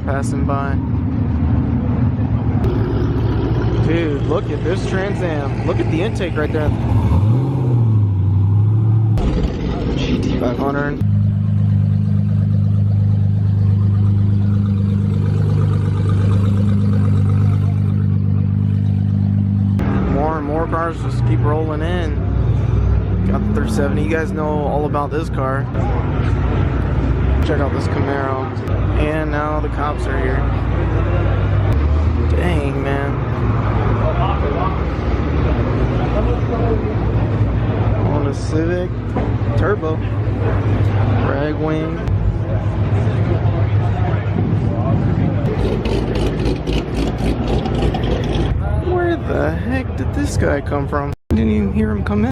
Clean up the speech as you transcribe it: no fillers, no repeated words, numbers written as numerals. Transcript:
passing by. Dude, look at this Trans Am. Look at the intake right there. GT500. More and more cars just keep rolling in. Got the 370. You guys know all about this car. Check out this Camaro. And now the cops are here. Dang, man. On a Civic Turbo. Rag wing. Where the heck did this guy come from? I didn't even hear him come in.